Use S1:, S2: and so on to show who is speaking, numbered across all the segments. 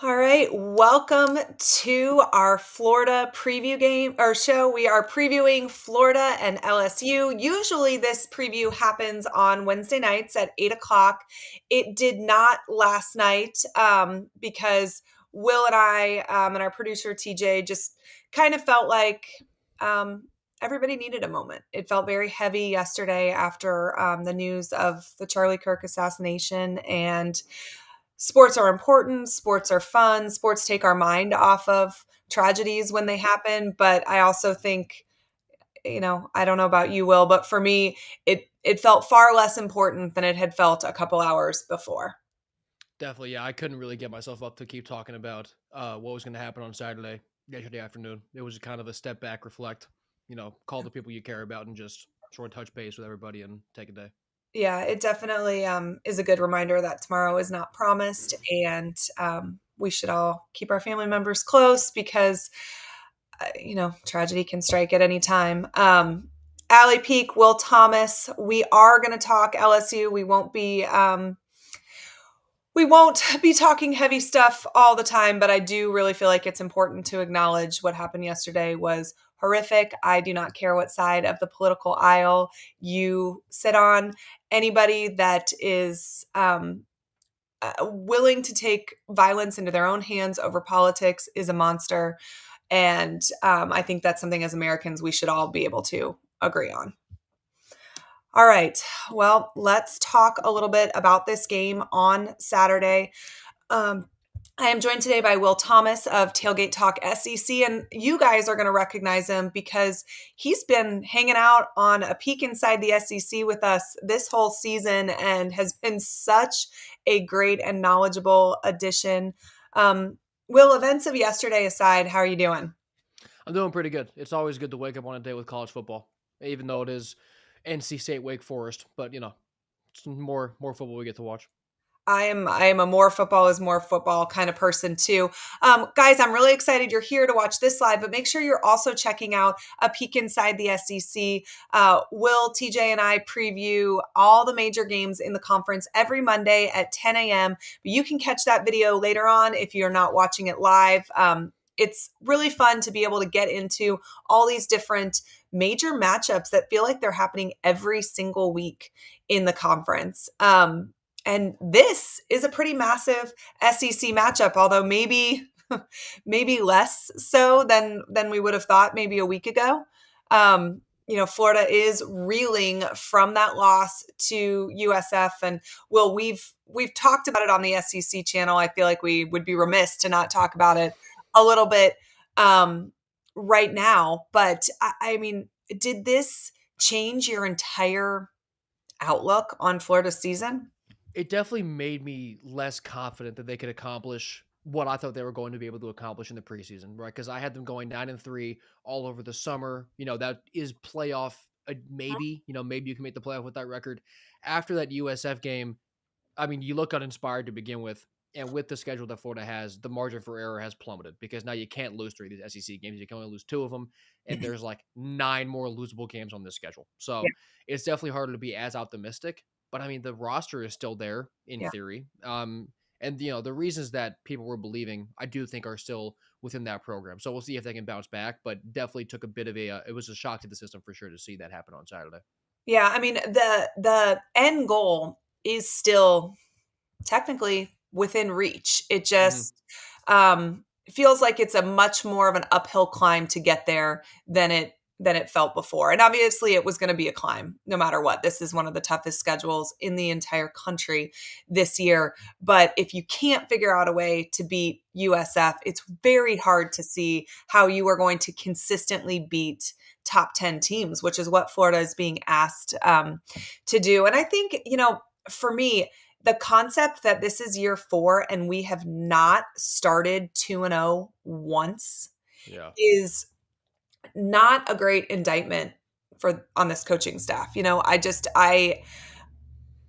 S1: All right, welcome to our Florida preview game or show. We are previewing Florida and LSU. Usually, this preview happens on Wednesday nights at 8 o'clock. It did not last night because Will and I and our producer TJ just kind of felt like everybody needed a moment. It felt very heavy yesterday after the news of the Charlie Kirk assassination, and sports are important, sports are fun, sports take our mind off of tragedies when they happen, but I also think, I don't know about you, Will, but for me, it felt far less important than it had felt a couple hours before.
S2: Definitely, yeah. I couldn't really get myself up to keep talking about what was going to happen on Saturday, yesterday afternoon. It was kind of a step back, reflect, call the people you care about and just sort of touch base with everybody and take a day.
S1: Yeah, it definitely is a good reminder that tomorrow is not promised, and we should all keep our family members close because tragedy can strike at any time. Allie Peak, Will Thomas. We are going to talk LSU. We won't be talking heavy stuff all the time, but I do really feel like it's important to acknowledge what happened yesterday was horrific. I do not care what side of the political aisle you sit on. Anybody that is willing to take violence into their own hands over politics is a monster. And I think that's something as Americans we should all be able to agree on. All right. Well, let's talk a little bit about this game on Saturday. Um, I am joined today by Will Thomas of Tailgate Talk SEC, and you guys are going to recognize him because he's been hanging out on a peek inside the SEC with us this whole season and has been such a great and knowledgeable addition. Will, events of yesterday aside, how are you doing?
S2: I'm doing pretty good. It's always good to wake up on a day with college football, even though it is NC State Wake Forest, but it's more football we get to watch.
S1: I am a more football is more football kind of person too. Guys, I'm really excited you're here to watch this live, but make sure you're also checking out a peek inside the SEC. Will, TJ, and I preview all the major games in the conference every Monday at 10 a.m. But you can catch that video later on if you're not watching it live. It's really fun to be able to get into all these different major matchups that feel like they're happening every single week in the conference. And this is a pretty massive SEC matchup, although maybe less so than we would have thought maybe a week ago. Florida is reeling from that loss to USF, and we've talked about it on the SEC channel. I feel like we would be remiss to not talk about it a little bit right now. But I mean, did this change your entire outlook on Florida's season?
S2: It definitely made me less confident that they could accomplish what I thought they were going to be able to accomplish in the preseason, right? Because I had them going 9-3 all over the summer. That is playoff, maybe. Maybe you can make the playoff with that record. After that USF game, I mean, you look uninspired to begin with. And with the schedule that Florida has, the margin for error has plummeted because now you can't lose 3 of these SEC games. You can only lose 2 of them. And there's like 9 more losable games on this schedule. So it's definitely harder to be as optimistic. But I mean, the roster is still there in
S1: Yeah.
S2: theory. And the reasons that people were believing, I do think are still within that program. So we'll see if they can bounce back. But definitely took a bit of it was a shock to the system for sure to see that happen on Saturday.
S1: Yeah, I mean, the end goal is still technically within reach. It
S2: Hmm.
S1: just feels like it's a much more of an uphill climb to get there than it felt before. And obviously it was going to be a climb no matter what. This is one of the toughest schedules in the entire country this year. But if you can't figure out a way to beat USF, it's very hard to see how you are going to consistently beat top 10 teams, which is what Florida is being asked to do. And I think, for me, the concept that this is year 4 and we have not started 2-0 once
S2: Yeah.
S1: is not a great indictment for on this coaching staff. I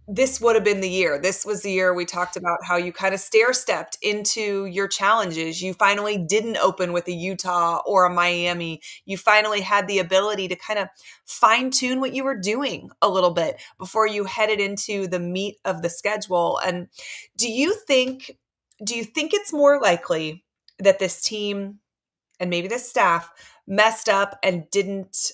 S1: this would have been the year. This was the year we talked about how you kind of stair stepped into your challenges. You finally didn't open with a Utah or a Miami. You finally had the ability to kind of fine tune what you were doing a little bit before you headed into the meat of the schedule. And do you think Do you think it's more likely that this team and maybe the staff messed up and didn't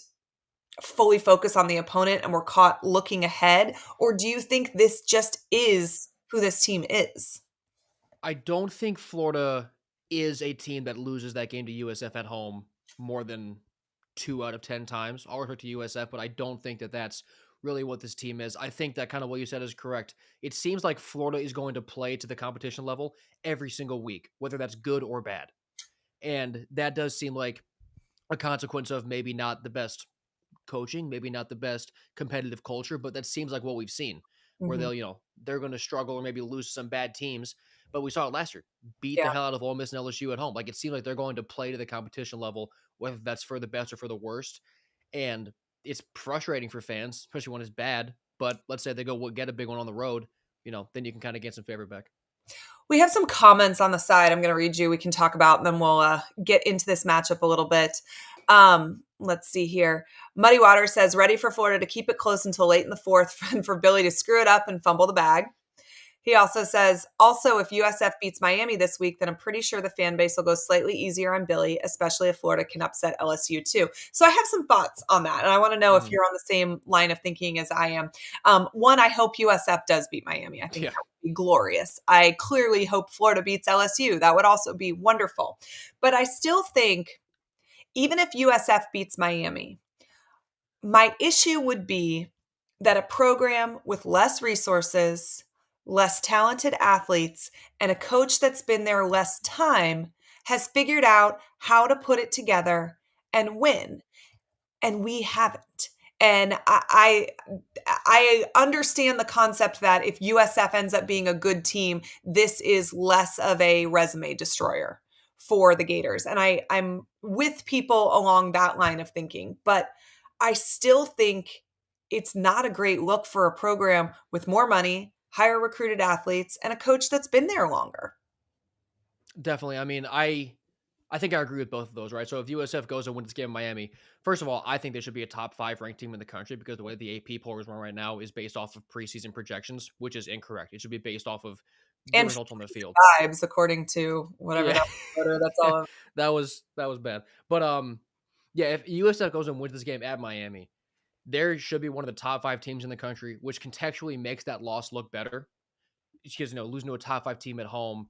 S1: fully focus on the opponent and were caught looking ahead? Or do you think this just is who this team is?
S2: I don't think Florida is a team that loses that game to USF at home more than 2 out of 10 times. I'll refer to USF, but I don't think that that's really what this team is. I think that kind of what you said is correct. It seems like Florida is going to play to the competition level every single week, whether that's good or bad. And that does seem like a consequence of maybe not the best coaching, maybe not the best competitive culture, but that seems like what we've seen where
S1: Mhm.
S2: they're going to struggle or maybe lose some bad teams. But we saw it last year, beat the
S1: Yeah.
S2: hell out of Ole Miss and LSU at home. Like it seems like they're going to play to the competition level, whether that's for the best or for the worst. And it's frustrating for fans, especially when it's bad. But let's say they go get a big one on the road, then you can kind of get some favor back.
S1: We have some comments on the side I'm going to read you. We can talk about, and then we'll get into this matchup a little bit. Let's see here. Muddy Water says, ready for Florida to keep it close until late in the fourth for Billy to screw it up and fumble the bag. He also says, also, if USF beats Miami this week, then I'm pretty sure the fan base will go slightly easier on Billy, especially if Florida can upset LSU too. So I have some thoughts on that, and I want to know if
S2: Mhm.
S1: you're on the same line of thinking as I am. One, I hope USF does beat Miami. I think
S2: Yeah,
S1: that would be glorious. I clearly hope Florida beats LSU. That would also be wonderful. But I still think, even if USF beats Miami, my issue would be that a program with less resources, less talented athletes, and a coach that's been there less time has figured out how to put it together and win. And we haven't. And I understand the concept that if USF ends up being a good team, this is less of a resume destroyer for the Gators. And I'm with people along that line of thinking, but I still think it's not a great look for a program with more money, higher recruited athletes, and a coach that's been there longer.
S2: definitely. I mean, I think I agree with both of those, right? So if USF goes and wins this game in Miami, first of all, I think they should be a top 5 ranked team in the country because the way the AP polls run right now is based off of preseason projections, which is incorrect. It should be based off of the
S1: And
S2: results on the field.
S1: vibes, according to whatever
S2: Yeah.
S1: that was, that's all.
S2: That was bad. But yeah, if USF goes and wins this game at Miami, there should be one of the top 5 teams in the country, which contextually makes that loss look better because losing to a top 5 team at home,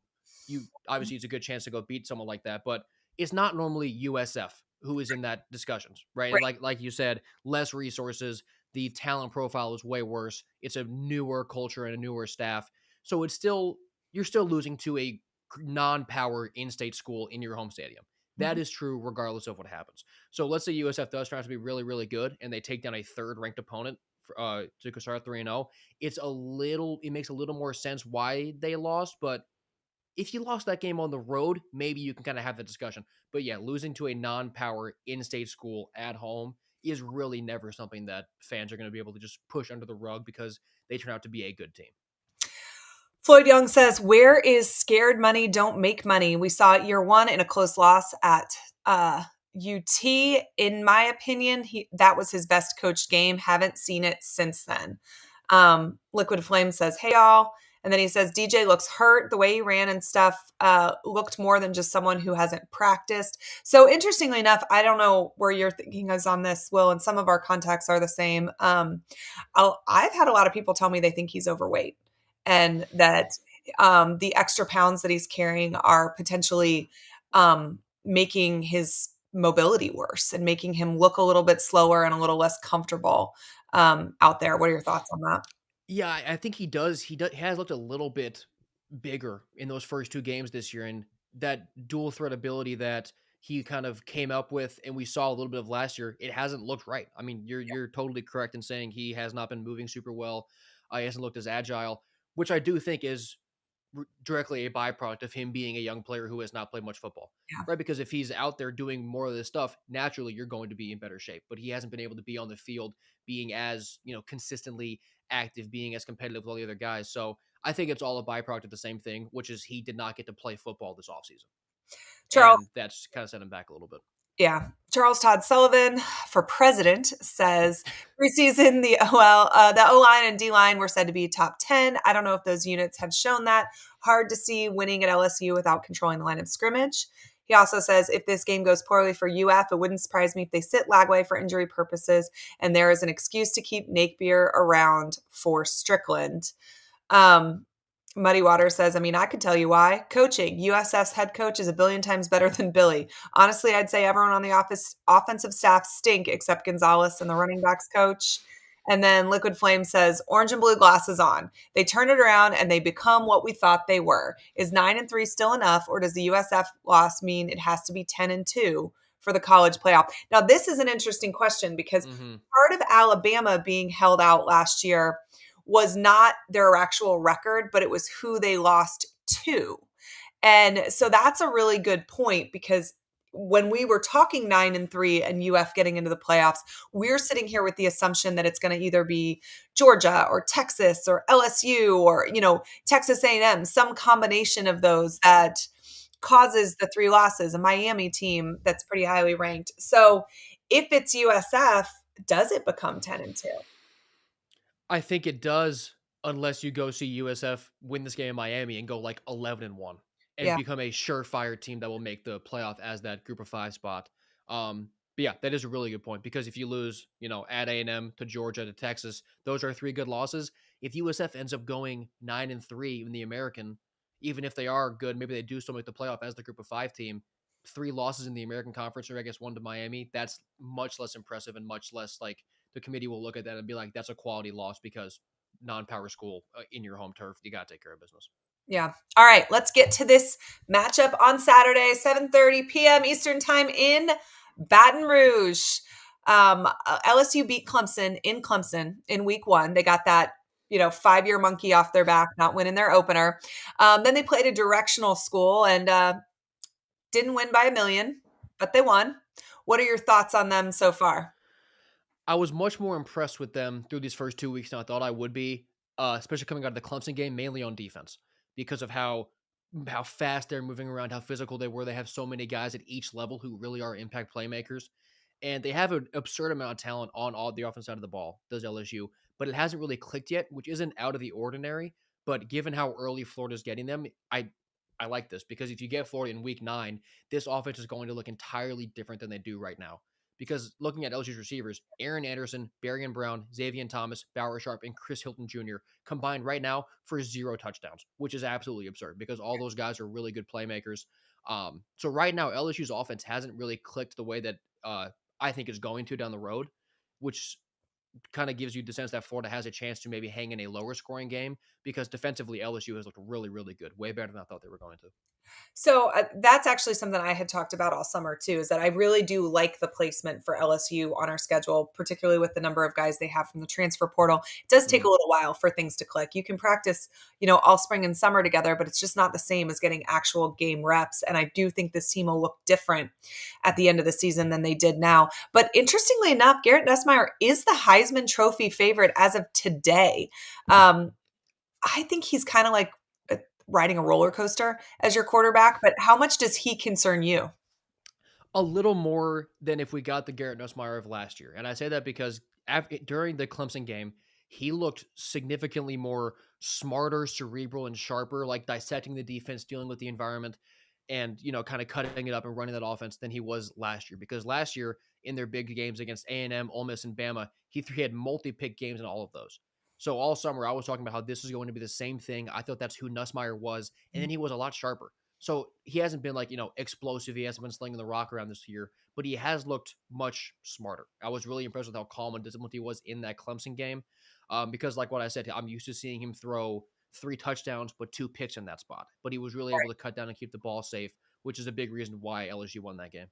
S2: you obviously it's a good chance to go beat someone like that, but it's not normally USF who is in that discussions, right? And
S1: Right.
S2: like you said, less resources, the talent profile is way worse. It's a newer culture and a newer staff. So it's still you're still losing to a non-power in-state school in your home stadium. That
S1: Mhm.
S2: is true regardless of what happens. So let's say USF does turn out to be really, really good and they take down a third ranked opponent to start 3-0. It makes a little more sense why they lost, but if you lost that game on the road, maybe you can kind of have the discussion. But yeah, losing to a non-power in-state school at home is really never something that fans are going to be able to just push under the rug because they turn out to be a good team.
S1: Floyd Young says, where is scared money don't make money? We saw it year one in a close loss at UT. In my opinion, that was his best coached game. Haven't seen it since then. Liquid Flame says, hey, y'all. And then he says, DJ looks hurt. The way he ran and stuff looked more than just someone who hasn't practiced. So interestingly enough, I don't know where your thinking is on this, Will, and some of our contacts are the same. I've had a lot of people tell me they think he's overweight and that the extra pounds that he's carrying are potentially making his mobility worse and making him look a little bit slower and a little less comfortable out there. What are your thoughts on that?
S2: Yeah, I think he does. He has looked a little bit bigger in those first 2 games this year, and that dual threat ability that he kind of came up with, and we saw a little bit of last year. It hasn't looked right. I mean, you're totally correct in saying he has not been moving super well. He hasn't looked as agile, which I do think is directly a byproduct of him being a young player who has not played much football,
S1: Yeah.
S2: right? Because if he's out there doing more of this stuff, naturally you're going to be in better shape. But he hasn't been able to be on the field, being as consistently active, being as competitive with all the other guys. So I think it's all a byproduct of the same thing, which is he did not get to play football this offseason,
S1: Charles,
S2: and that's kind of set him back a little bit.
S1: Yeah. Charles Todd Sullivan for president says preseason the O line and D line were said to be top 10. I don't know if those units have shown that. Hard to see winning at LSU without controlling the line of scrimmage. He also says if this game goes poorly for UF, it wouldn't surprise me if they sit Lagway for injury purposes and there is an excuse to keep Napier around for Strickland. Um, Muddy Water says, I mean, I could tell you why. Coaching. USF's head coach is a billion times better than Billy. Honestly, I'd say everyone on the offensive staff stink except Gonzalez and the running backs coach. And then Liquid Flame says, orange and blue glasses on. They turn it around and they become what we thought they were. Is 9-3 still enough, or does the USF loss mean it has to be 10-2 for the college playoff? Now, this is an interesting question because
S2: Mm-hmm.
S1: part of Alabama being held out last year was not their actual record, but it was who they lost to. And so that's a really good point because when we were talking 9-3 and UF getting into the playoffs, we're sitting here with the assumption that it's going to either be Georgia or Texas or LSU or, Texas A&M, some combination of those that causes the three losses, a Miami team that's pretty highly ranked. So if it's USF, does it become 10-2?
S2: I think it does, unless you go see USF win this game in Miami and go like 11-1 and
S1: Yeah.
S2: become a surefire team that will make the playoff as that group of 5 spot. But yeah, that is a really good point because if you lose, at A&M to Georgia to Texas, those are 3 good losses. If USF ends up going 9-3 in the American, even if they are good, maybe they do still make the playoff as the group of 5 team. 3 losses in the American Conference, or I guess 1 to Miami. That's much less impressive and much less like the committee will look at that and be like, that's a quality loss because non-power school in your home turf, you got to take care of business.
S1: Yeah. All right, let's get to this matchup on Saturday, 7:30 p.m. Eastern Time in Baton Rouge. LSU beat Clemson in week 1. They got that, 5-year monkey off their back, not winning their opener. Then they played a directional school and didn't win by a million, but they won. What are your thoughts on them so far?
S2: I was much more impressed with them through these first 2 weeks than I thought I would be, especially coming out of the Clemson game, mainly on defense because of how fast they're moving around, how physical they were. They have so many guys at each level who really are impact playmakers, and they have an absurd amount of talent on all the offense side of the ball. Does LSU, but it hasn't really clicked yet, which isn't out of the ordinary. But given how early Florida's getting them, I like this because if you get Florida in week 9, this offense is going to look entirely different than they do right now. Because looking at LSU's receivers, Aaron Anderson, Berrien Brown, Xavier Thomas, Bauer Sharp, and Chris Hilton Jr. combined right now for 0 touchdowns, which is absolutely absurd because all those guys are really good playmakers. So right now, LSU's offense hasn't really clicked the way that I think is going to down the road, which kind of gives you the sense that Florida has a chance to maybe hang in a lower scoring game because defensively, LSU has looked really, really good, way better than I thought they were going to.
S1: So that's actually something I had talked about all summer too, is that I really do like the placement for LSU on our schedule, particularly with the number of guys they have from the transfer portal. It does take
S2: Mm.
S1: a little while for things to click. You can practice, all spring and summer together, but it's just not the same as getting actual game reps. And I do think this team will look different at the end of the season than they did now. But interestingly enough, Garrett Nussmeier is the Heisman Trophy favorite as of today. Um, I think he's kind of like riding a roller coaster as your quarterback, but how much does he concern you?
S2: A little more than if we got the Garrett Nussmeier of last year. And I say that because during the Clemson game, he looked significantly more smarter, cerebral, and sharper, like dissecting the defense, dealing with the environment, and kind of cutting it up and running that offense than he was last year. Because last year in their big games against A&M, Ole Miss, and Bama, he had multi-pick games in all of those. So all summer I was talking about how this is going to be the same thing. I thought that's who Nussmeier was, and then he was a lot sharper. So he hasn't been like, explosive. He hasn't been slinging the rock around this year, but he has looked much smarter. I was really impressed with how calm and disciplined he was in that Clemson game. Because like what I said, I'm used to seeing him throw 3 touchdowns, but 2 picks in that spot. But he was really able to cut down and keep the ball safe, which is a big reason why LSU won that game.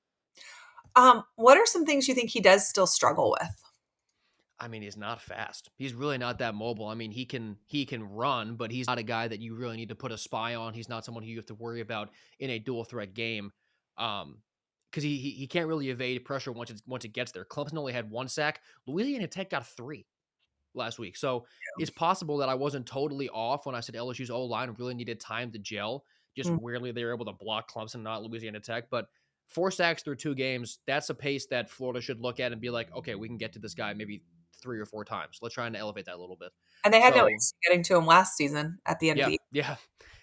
S1: What are some things you think he does still struggle with?
S2: I mean, he's not fast. He's really not that mobile. I mean, he can run, but he's not a guy that you really need to put a spy on. He's not someone who you have to worry about in a dual threat game. Because he can't really evade pressure once it gets there. Clemson only had 1 sack. Louisiana Tech got 3 last week. So it's possible that I wasn't totally off when I said LSU's O line really needed time to gel. Just
S1: Mm.
S2: weirdly they were able to block Clemson, not Louisiana Tech. But 4 sacks through 2 games, that's a pace that Florida should look at and be like, "Okay, we can get to this guy maybe 3 or 4 times. Let's try and elevate that a little bit."
S1: And they had no
S2: So,
S1: issue getting to him last season at the end of the
S2: yeah,
S1: year.
S2: yeah.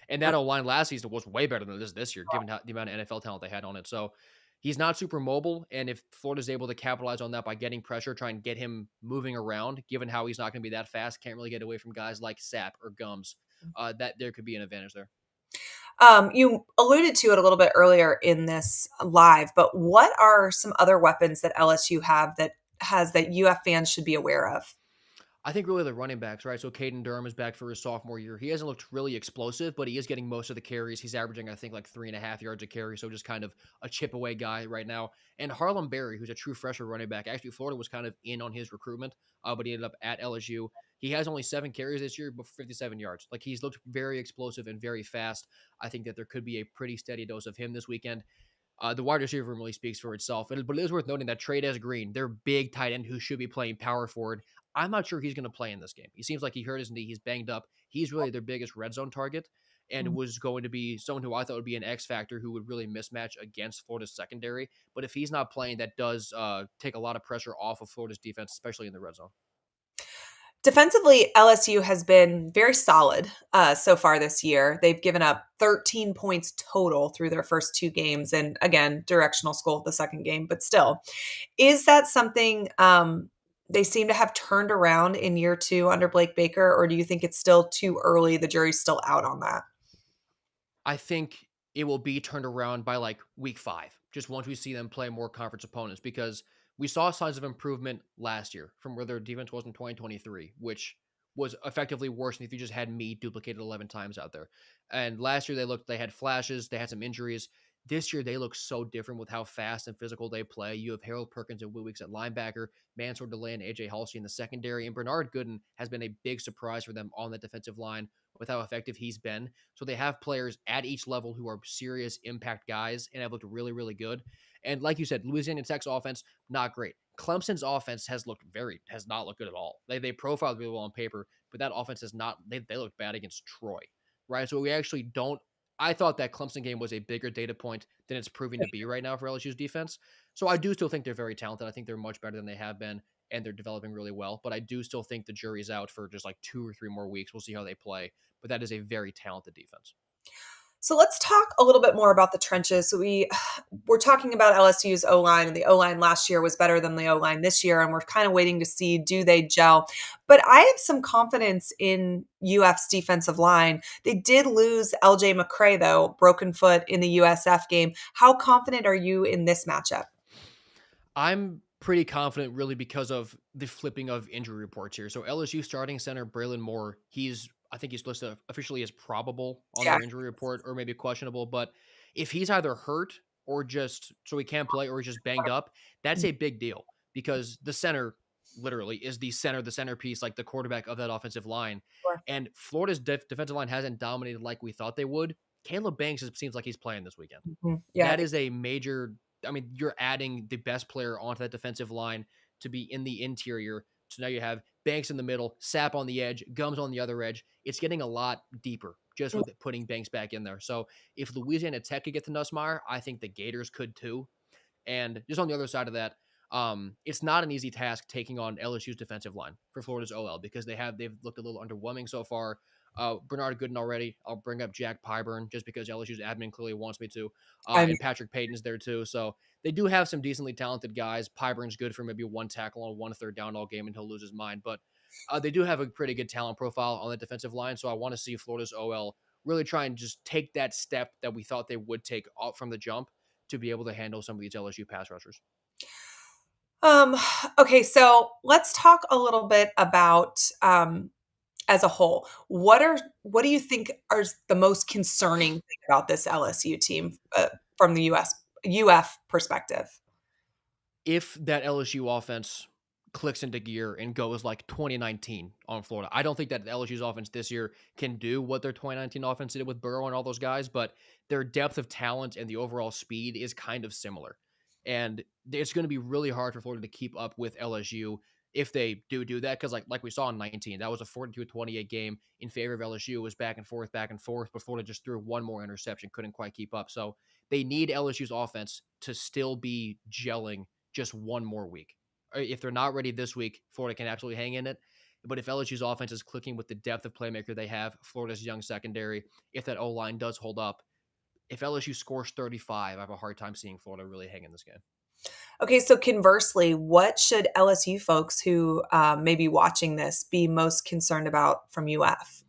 S2: And that O-line last season was way better than it is this year, given how the amount of NFL talent they had on it. So, he's not super mobile, and if Florida's able to capitalize on that by getting pressure, try and get him moving around, given how he's not gonna be that fast, can't really get away from guys like Sapp or Gums, that there could be an advantage there.
S1: You alluded to it a little bit earlier in this live, but what are some other weapons that LSU have that UF fans should be aware of?
S2: I think really the running backs, right? So Caden Durham is back for his sophomore year. He hasn't looked really explosive, but he is getting most of the carries. He's averaging, I think, like 3.5 yards a carry. So just kind of a chip away guy right now. And Harlem Berry, who's a true freshman running back. Actually, Florida was kind of in on his recruitment, but he ended up at LSU. He has only 7 carries this year, but 57 yards. Like he's looked very explosive and very fast. I think that there could be a pretty steady dose of him this weekend. The wide receiver room really speaks for itself. But it is worth noting that Trey Green, their big tight end who should be playing power forward, I'm not sure he's going to play in this game. He seems like he hurt his knee. He's banged up. He's really their biggest red zone target and was going to be someone who I thought would be an X factor who would really mismatch against Florida's secondary. But if he's not playing, that does take a lot of pressure off of Florida's defense, especially in the red zone.
S1: Defensively, LSU has been very solid so far this year. They've given up 13 points total through their first 2 games. And again, directional school the second game, but still. Is that something they seem to have turned around in year 2 under Blake Baker, or do you think it's still too early? The jury's still out on that.
S2: I think it will be turned around by like week 5, just once we see them play more conference opponents, because we saw signs of improvement last year from where their defense was in 2023, which was effectively worse than if you just had me duplicated 11 times out there. And last year they had flashes, they had some injuries. This year they look so different with how fast and physical they play. You have Harold Perkins and Will Weeks at linebacker, Mansour DeLay and AJ Halsey in the secondary, and Bernard Gooden has been a big surprise for them on the defensive line with how effective he's been. So they have players at each level who are serious impact guys and have looked really, really good. And like you said, Louisiana Tech's offense, not great. Clemson's offense has not looked good at all. They profiled really well on paper, but that offense has not, they look bad against Troy, right? So we actually don't, I thought that Clemson game was a bigger data point than it's proving to be right now for LSU's defense. So I do still think they're very talented. I think they're much better than they have been, and they're developing really well. But I do still think the jury's out for just like 2 or 3 more weeks. We'll see how they play. But that is a very talented defense.
S1: So let's talk a little bit more about the trenches. So we're talking about LSU's O-line, and the O-line last year was better than the O-line this year, and we're kind of waiting to see, do they gel? But I have some confidence in UF's defensive line. They did lose LJ McCray, though, broken foot in the USF game. How confident are you in this matchup?
S2: I'm pretty confident really because of the flipping of injury reports here. So LSU starting center Braylon Moore, I think he's listed officially as probable on
S1: Yeah.
S2: their injury report or maybe questionable. But if he's either hurt or just so he can't play or he's just banged up, that's a big deal because the center literally is the centerpiece, like the quarterback of that offensive line.
S1: Sure.
S2: And Florida's defensive line hasn't dominated like we thought they would. Caleb Banks seems like he's playing this weekend.
S1: Mhm. Yeah.
S2: That is a major, I mean, you're adding the best player onto that defensive line to be in the interior. So now you have Banks in the middle, Sapp on the edge, Gums on the other edge. It's getting a lot deeper just with putting Banks back in there. So if Louisiana Tech could get to Nussmeier, I think the Gators could too. And just on the other side of that, it's not an easy task taking on LSU's defensive line for Florida's OL because they've looked a little underwhelming so far. Bernard Gooden already. I'll bring up Jack Pyburn just because LSU's admin clearly wants me to.
S1: I'm
S2: And Patrick Payton's there too. So they do have some decently talented guys. Pyburn's good for maybe one tackle on 1/3 down all game until he'll lose his mind. But they do have a pretty good talent profile on the defensive line. So I want to see Florida's OL really try and just take that step that we thought they would take off from the jump to be able to handle some of these LSU pass rushers.
S1: Um, okay, so let's talk a little bit about as a whole. What do you think are the most concerning thing about this LSU team from the UF perspective?
S2: If that LSU offense clicks into gear and goes like 2019 on Florida, I don't think that LSU's offense this year can do what their 2019 offense did with Burrow and all those guys, but their depth of talent and the overall speed is kind of similar. And it's going to be really hard for Florida to keep up with LSU if they do that, because like we saw in 19, that was a 42-28 game in favor of LSU. It was back and forth, but Florida just threw one more interception, couldn't quite keep up. So they need LSU's offense to still be gelling just one more week. If they're not ready this week, Florida can absolutely hang in it. But if LSU's offense is clicking with the depth of playmaker they have, Florida's young secondary, if that O line does hold up, if LSU scores 35, I have a hard time seeing Florida really hang in this game.
S1: Okay, so conversely, what should LSU folks who may be watching this be most concerned about from UF?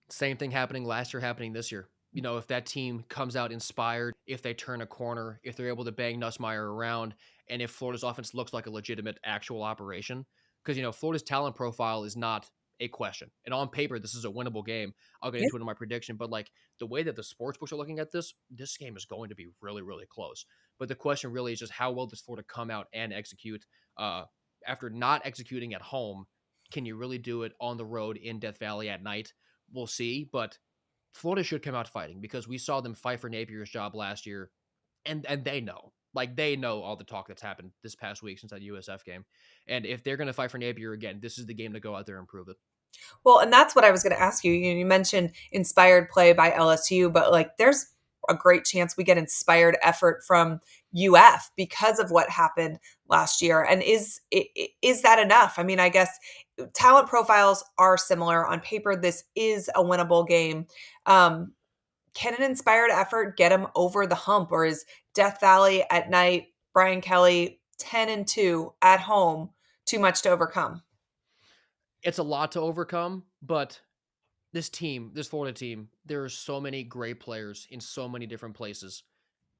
S2: Same thing happening last year, happening this year. If that team comes out inspired, if they turn a corner, if they're able to bang Nussmeier around, and if Florida's offense looks like a legitimate actual operation, because Florida's talent profile is not a question, and on paper this is a winnable game. I'll get
S1: Yeah.
S2: into it in my prediction, but like the way that the sports books are looking at this game is going to be really, really close. But the question really is just how well does Florida come out and execute after not executing at home? Can you really do it on the road in Death Valley at night? We'll see, but Florida should come out fighting because we saw them fight for Napier's job last year, and they know all the talk that's happened this past week since that USF game, and if they're going to fight for Napier again, this is the game to go out there and prove it.
S1: Well, and that's what I was going to ask you. You mentioned inspired play by LSU, but like there's a great chance we get inspired effort from UF because of what happened last year. And is that enough? I mean, I guess talent profiles are similar on paper. This is a winnable game. Um, can an inspired effort get him over the hump, or is Death Valley at night, Brian Kelly 10-2 at home too much to overcome?
S2: It's a lot to overcome, but this Florida team, there are so many great players in so many different places.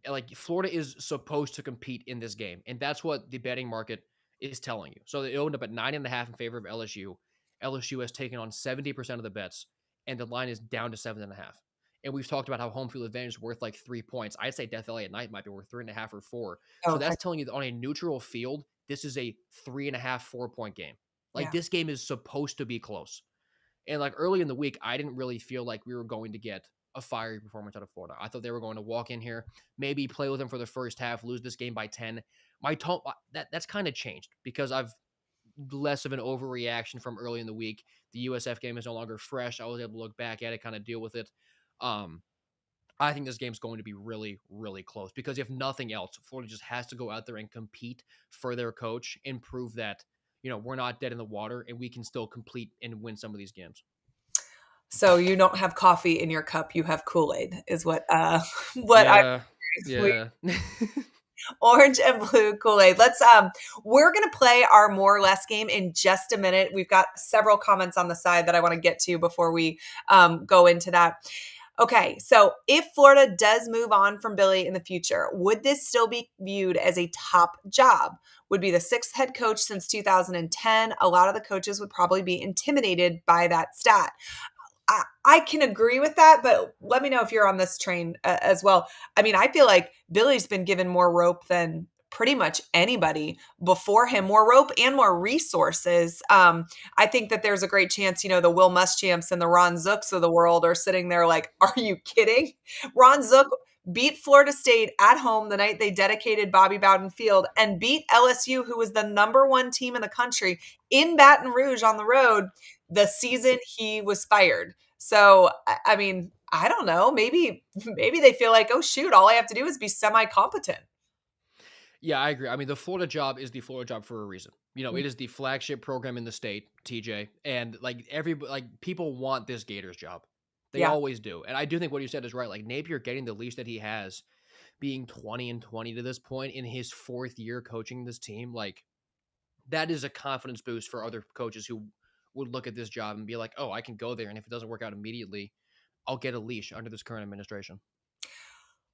S2: Like Florida is supposed to compete in this game, and that's what the betting market is telling you. So it opened up at 9.5 in favor of LSU. LSU has taken on 70% of the bets, and the line is down to 7.5. And we've talked about how home field advantage is worth like 3 points. I'd say Death Valley at night might be worth 3.5 or 4. So
S1: Okay.
S2: that's telling you that on a neutral field, this is a 3.5, 4 point game. Like
S1: Yeah.
S2: this game is supposed to be close. And like early in the week, I didn't really feel like we were going to get a fiery performance out of Florida. I thought they were going to walk in here, maybe play with them for the first half, lose this game by 10. My tone that's kind of changed because I've less of an overreaction from early in the week. The USF game is no longer fresh. I was able to look back at it, kind of deal with it. Um, I think this game's going to be really, really close because if nothing else, Florida just has to go out there and compete for their coach and prove that, we're not dead in the water and we can still complete and win some of these games.
S1: So you don't have coffee in your cup, you have Kool-Aid is what what I
S2: Yeah. Yeah.
S1: orange and blue Kool-Aid. We're going to play our more or less game in just a minute. We've got several comments on the side that I want to get to before we go into that. Okay, so if Florida does move on from Billy in the future, would this still be viewed as a top job? Would be the sixth head coach since 2010. A lot of the coaches would probably be intimidated by that stat. I can agree with that, but let me know if you're on this train as well. I mean, I feel like Billy's been given more rope than pretty much anybody before him, more rope and more resources. I think that there's a great chance, the Will Muschamps and the Ron Zooks of the world are sitting there like, are you kidding? Ron Zook beat Florida State at home the night they dedicated Bobby Bowden Field and beat LSU, who was the number one team in the country, in Baton Rouge on the road the season he was fired. So, I mean, I don't know. Maybe they feel like, oh shoot, all I have to do is be semi-competent.
S2: Yeah, I agree. I mean, the Florida job is the Florida job for a reason.
S1: Mm.
S2: It is the flagship program in the state, TJ, and people want this Gators job. They
S1: Yeah.
S2: always do. And I do think what you said is right. Like Napier getting the leash that he has, being 20-20 to this point in his fourth year coaching this team, like that is a confidence boost for other coaches who would look at this job and be like, "Oh, I can go there and if it doesn't work out immediately, I'll get a leash under this current administration."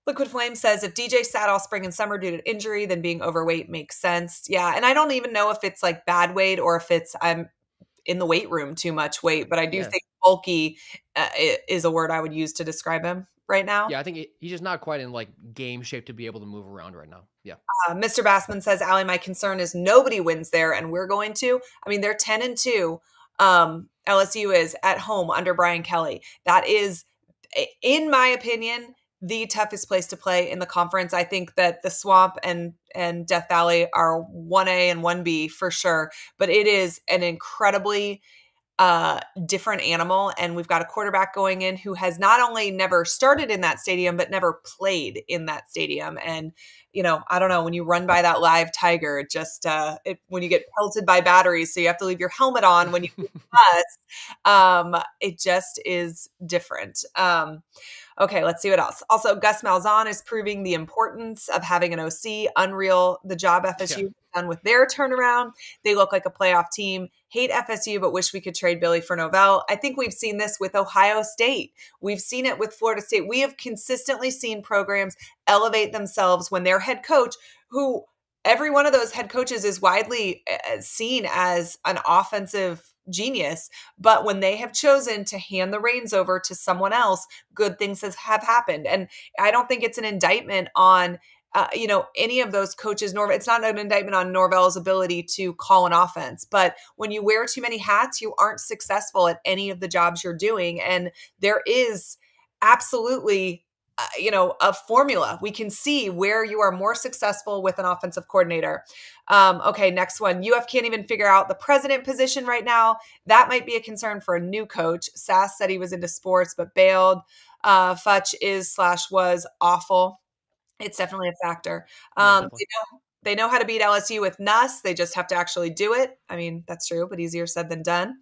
S1: Liquid Flame says if DJ sat all spring and summer due to injury, then being overweight makes sense. Yeah. And I don't even know if it's like bad weight or if it's I'm in the weight room too much weight, but I do
S2: Yeah.
S1: think bulky is a word I would use to describe him right now.
S2: Yeah, I think he's just not quite in like game shape to be able to move around right now. Yeah.
S1: Mr. Bassman says, Allie, my concern is nobody wins there, and we're going to. I mean, they're 10-2. LSU is at home under Brian Kelly. That is, in my opinion, the toughest place to play in the conference. I think that the Swamp and Death Valley are 1A and 1B for sure, but it is an incredibly different animal. And we've got a quarterback going in who has not only never started in that stadium, but never played in that stadium. And, I don't know, when you run by that live tiger, it just, when you get pelted by batteries, so you have to leave your helmet on when you leave the bus, it just is different. Okay, let's see what else. Also, Gus Malzahn is proving the importance of having an OC. Unreal, the job
S2: Yeah.
S1: FSU has done with their turnaround. They look like a playoff team. Hate FSU, but wish we could trade Billy for Novell. I think we've seen this with Ohio State. We've seen it with Florida State. We have consistently seen programs elevate themselves when their head coach, who every one of those head coaches is widely seen as an offensive genius, but when they have chosen to hand the reins over to someone else, good things have happened. And I don't think it's an indictment on any of those coaches. It's not an indictment on Norvell's ability to call an offense, but when you wear too many hats, you aren't successful at any of the jobs you're doing. And there is absolutely a formula. We can see where you are more successful with an offensive coordinator. Okay, next one. UF can't even figure out the president position right now. That might be a concern for a new coach. Sass said he was into sports, but bailed. Futch is/was awful. It's definitely a factor.
S2: Yeah,
S1: Um,
S2: definitely.
S1: they know how to beat LSU with Nuss. They just have to actually do it. I mean, that's true, but easier said than done.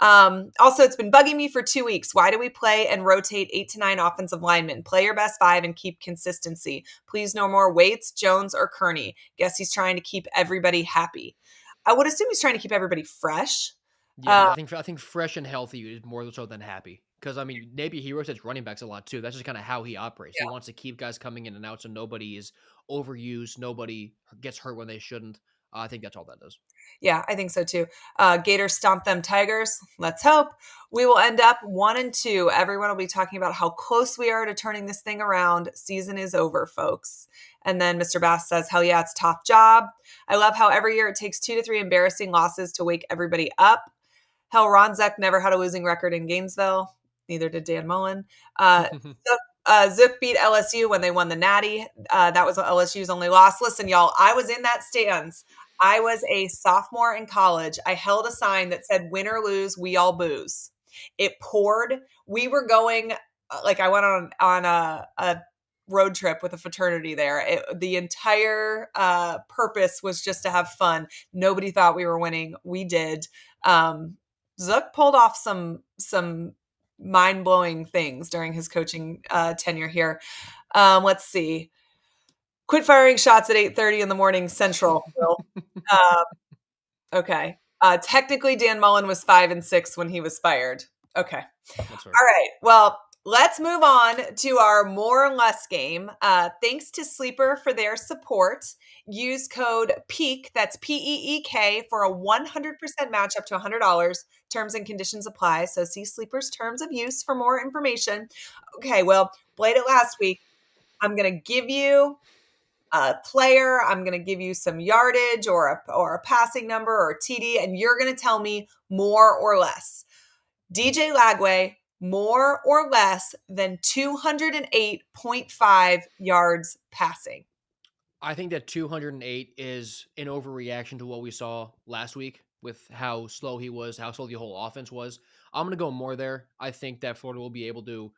S1: Also, it's been bugging me for 2 weeks. Why do we play and rotate 8 to 9 offensive linemen? Play your best 5 and keep consistency. Please, no more Waits, Jones, or Kearney. Guess he's trying to keep everybody happy. I would assume he's trying to keep everybody fresh.
S2: Yeah,
S1: Uh,
S2: I think fresh and healthy is more so than happy. Because I mean, Napier he rotates running backs a lot too. That's just kind of how he operates. He
S1: yeah.
S2: wants to keep guys coming in and out, so nobody is overused, nobody gets hurt when they shouldn't. I think that's all that does.
S1: Yeah, I think so too. Gators stomp them Tigers. Let's hope. We will end up 1-2. Everyone will be talking about how close we are to turning this thing around. Season is over, folks. And then Mr. Bass says, hell yeah, it's top job. I love how every year it takes 2 to 3 embarrassing losses to wake everybody up. Hell, Ron Zeck never had a losing record in Gainesville. Neither did Dan Mullen. Zook beat LSU when they won the Natty. That was LSU's only loss. Listen, y'all, I was in that stands. I was a sophomore in college. I held a sign that said, win or lose, we all booze. It poured. We were going, I went on a road trip with a fraternity there. The entire purpose was just to have fun. Nobody thought we were winning. We did. Zook pulled off some mind-blowing things during his coaching tenure here. Let's see. Quit firing shots at 8:30 in the morning Central, Phil. Uh, okay. Technically, Dan Mullen was 5-6 when he was fired. Okay.
S2: That's fair.
S1: All right. Well, let's move on to our more or less game. Thanks to Sleeper for their support. Use code PEAK, that's PEEK, for a 100% match up to $100. Terms and conditions apply. So see Sleeper's terms of use for more information. Okay. Well, played it last week. I'm going to give you a player. I'm going to give you some yardage or a passing number or a TD, and you're going to tell me more or less. DJ Lagway, more or less than 208.5 yards passing.
S2: I think that 208 is an overreaction to what we saw last week with how slow he was, how slow the whole offense was. I'm going to go more there. I think that Florida will be able to.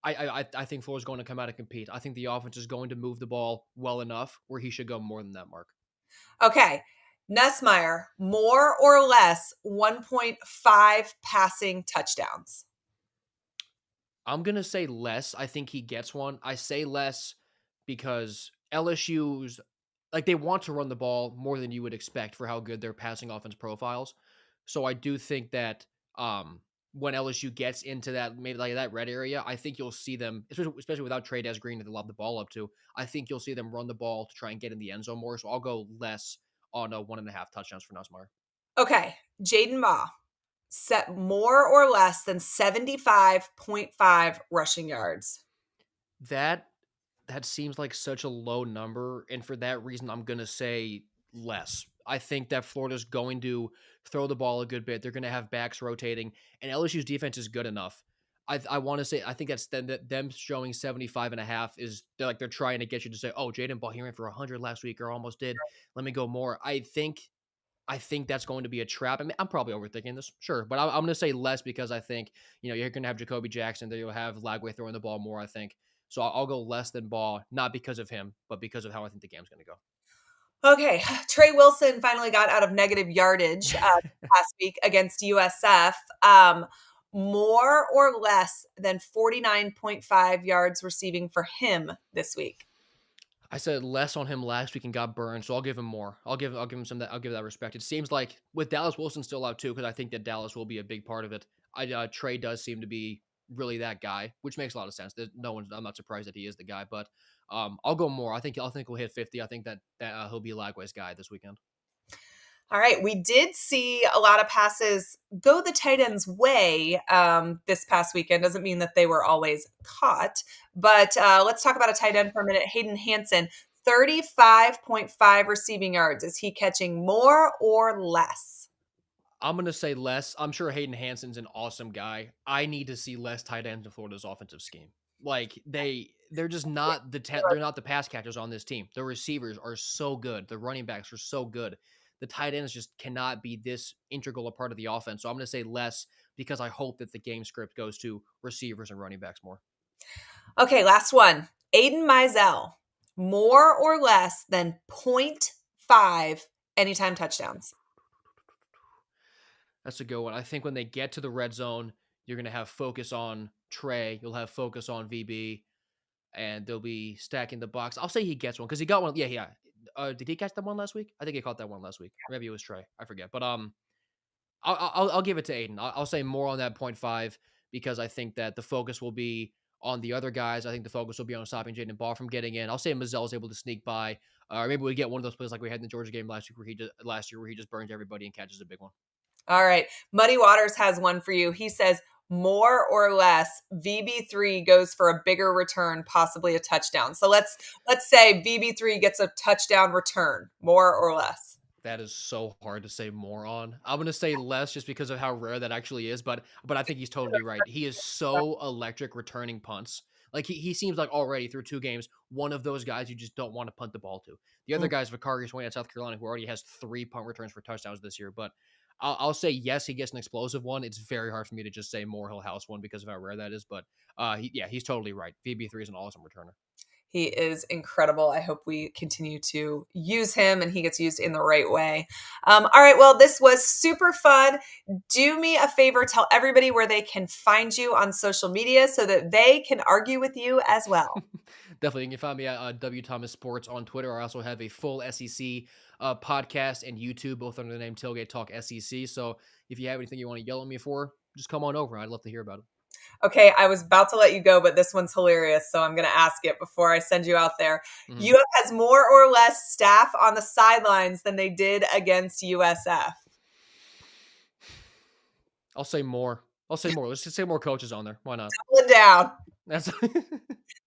S2: I think Florida's going to come out and compete. I think the offense is going to move the ball well enough where he should go more than that mark.
S1: Okay. Nussmeier, more or less 1.5 passing touchdowns.
S2: I'm going to say less. I think he gets one. I say less because LSU's they want to run the ball more than you would expect for how good their passing offense profiles. So I do think that when LSU gets into that maybe like that red area, I think you'll see them, especially without Trey Des Green that they lob the ball up to. I think you'll see them run the ball to try and get in the end zone more. So I'll go less on 1.5 touchdowns for Nussmeier.
S1: Okay. Jaden Ma, set more or less than 75.5 rushing yards.
S2: That seems like such a low number, and for that reason, I'm gonna say less. I think that Florida's going to throw the ball a good bit. They're going to have backs rotating, and LSU's defense is good enough. I want to say I think that's them showing 75.5 is they're trying to get you to say, oh, Jaden Ball, he ran for 100 last week or almost did. Let me go more. I think that's going to be a trap. I mean, I'm probably overthinking this, sure, but I'm going to say less because I think you're going to have Jacoby Jackson, there you'll have Lagway throwing the ball more. I think so. I'll go less than Ball, not because of him, but because of how I think the game's going to
S1: Okay, Trey Wilson finally got out of negative yardage last week against USF. More or less than 49.5 yards receiving for him this week.
S2: I said less on him last week and got burned, so I'll give him more. I'll give him some that I'll give that respect. It seems like with Dallas Wilson still out too, because I think that Dallas will be a big part of it. Trey does seem to be really that guy, which makes a lot of sense. I'm not surprised that he is the guy, but I'll go more. I think we'll hit 50. I think that he'll be Lagway's guy this weekend.
S1: All right, we did see a lot of passes go the tight end's way this past weekend. Doesn't mean that they were always caught, but let's talk about a tight end for a minute. Hayden Hansen, 35.5 receiving yards. Is he catching more or less?
S2: I'm gonna say less. I'm sure Hayden Hanson's an awesome guy. I need to see less tight ends in Florida's offensive scheme. Like they're just not they're not the pass catchers on this team. The receivers are so good. The running backs are so good. The tight ends just cannot be this integral a part of the offense. So I'm gonna say less because I hope that the game script goes to receivers and running backs more.
S1: Okay, last one. Aiden Mizell, more or less than point 0.5 anytime touchdowns.
S2: That's a good one. I think when they get to the red zone, you're gonna have focus on Trey. You'll have focus on VB. And they'll be stacking the box. I'll say he gets one because he got one. Yeah, yeah. Did he catch that one last week? I think he caught that one last week. Maybe it was Trey. I forget. But I'll give it to Aiden. I'll say more on that 0.5 because I think that the focus will be on the other guys. I think the focus will be on stopping Jaden Ball from getting in. I'll say Mazzell is able to sneak by, or maybe we get one of those plays like we had in the Georgia game last year where he just burns everybody and catches a big one.
S1: All right. Muddy Waters has one for you. He says, more or less, VB3 goes for a bigger return, possibly a touchdown. So let's say VB3 gets a touchdown return, more or less.
S2: That is so hard to say more on. I'm gonna say less just because of how rare that actually is, but I think he's totally right. He is so electric returning punts. Like he seems like already through 2 games, one of those guys you just don't want to punt the ball to. The other guy's Vicarious Wayne at South Carolina, who already has 3 punt returns for touchdowns this year. But I'll say yes, he gets an explosive one. It's very hard for me to just say more he'll house one because of how rare that is. But he's totally right. VB3 is an awesome returner.
S1: He is incredible. I hope we continue to use him and he gets used in the right way. All right. Well, this was super fun. Do me a favor, tell everybody where they can find you on social media so that they can argue with you as well.
S2: Definitely. You can find me at W Thomas Sports on Twitter. I also have a full SEC podcast and YouTube, both under the name Tailgate Talk SEC. So if you have anything you want to yell at me for, just come on over. I'd love to hear about it.
S1: Okay, I was about to let you go, but this one's hilarious, so I'm going to ask it before I send you out there.
S2: Mhm.
S1: UF has more or less staff on the sidelines than they did against USF.
S2: I'll say more. I'll say more. Let's just say more coaches on there. Why not?
S1: Double down.
S2: That's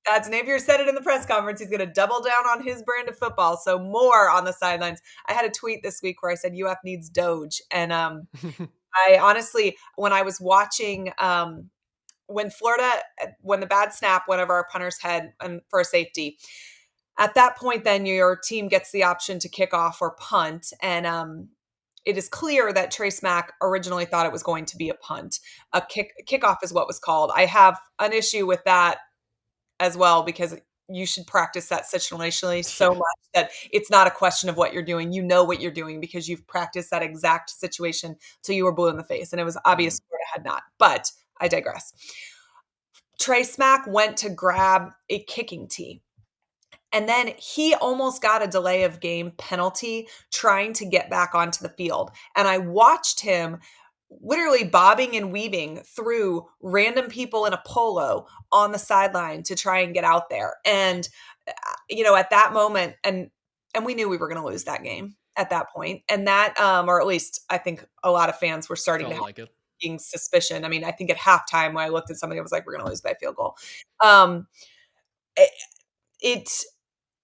S1: That's Napier said it in the press conference. He's going to double down on his brand of football. So more on the sidelines. I had a tweet this week where I said UF needs Doge, and I honestly, when I was watching, when the bad snap went over our punter's head and for a safety, at that point, then your team gets the option to kick off or punt, and it is clear that Trace Mack originally thought it was going to be a punt. Kickoff is what was called. I have an issue with that as well because you should practice that situationally so
S2: yeah.
S1: much that it's not a question of what you're doing. You know what you're doing because you've practiced that exact situation till you were blue in the face. And it was obvious Florida had not. But I digress. Trey Smack went to grab a kicking tee. And then he almost got a delay of game penalty trying to get back onto the field. And I watched him literally bobbing and weaving through random people in a polo on the sideline to try and get out there. And at that moment, and we knew we were going to lose that game at that point. And that, or at least I think a lot of fans were starting to
S2: Felt
S1: have
S2: like it.
S1: suspicion. I mean, I think at halftime when I looked at somebody, I was like, we're going to lose by field goal. Um, it, it